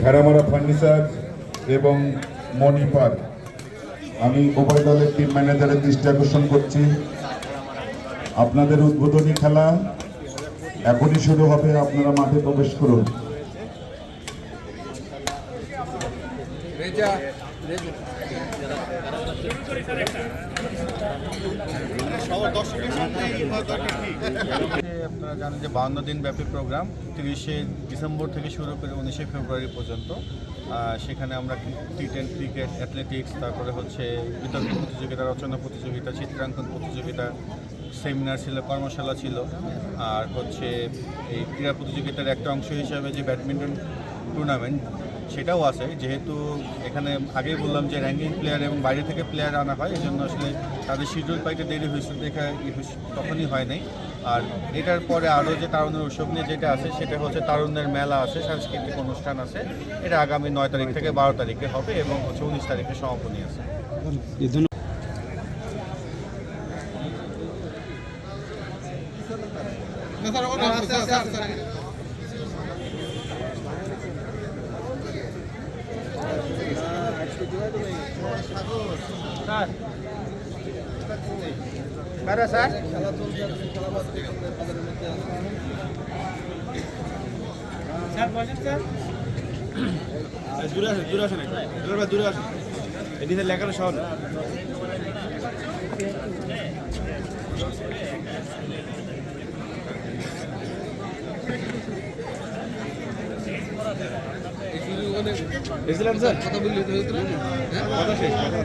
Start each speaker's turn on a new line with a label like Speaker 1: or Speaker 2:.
Speaker 1: Bheramara furniture এবং মণি park, আমি উভয় দলের টিম ম্যানেজারের দৃষ্টি আকর্ষণ করছি। আপনাদের উদ্বোধনী খেলা এখনই শুরু হবে, আপনারা মাঠে প্রবেশ করুন।
Speaker 2: আপনারা জানেন যে 52 দিন ব্যাপী প্রোগ্রাম 30শে ডিসেম্বর থেকে শুরু করে 19শে ফেব্রুয়ারি পর্যন্ত। সেখানে আমরা টি10 ক্রিকেট, অ্যাথলেটিক্স, তারপরে হচ্ছে বিতর্ক প্রতিযোগিতা, রচনা প্রতিযোগিতা, চিত্রাঙ্কন প্রতিযোগিতা, সেমিনার ছিল, কর্মশালা ছিল। আর হচ্ছে এই ক্রীড়া প্রতিযোগিতার একটা অংশ হিসাবে যে ব্যাডমিন্টন টুর্নামেন্ট সেটাও আছে। যেহেতু এখানে আগেই বললাম যে র্যাঙ্কিং প্লেয়ার এবং বাইরে থেকে প্লেয়ার আনা হয়, এই জন্য আসলে তাদের শিডিউল পাইতে দেরি হয়েছিল, তখনই হয় নাই। আর এটার পরে আরও যে তারুণ্যের উৎসব নিয়ে যেটা আছে সেটা হচ্ছে তারুণ্যের মেলা আছে, সাংস্কৃতিক অনুষ্ঠান আছে। এটা আগামী 9 তারিখ থেকে 12 তারিখে হবে এবং হচ্ছে 19 তারিখে সমাপনী আছে।
Speaker 3: দূরে আসেন এদিকে লেখানো সহজ। এসেছিলাম স্যার, কথা বললি কথা শেষ, কথা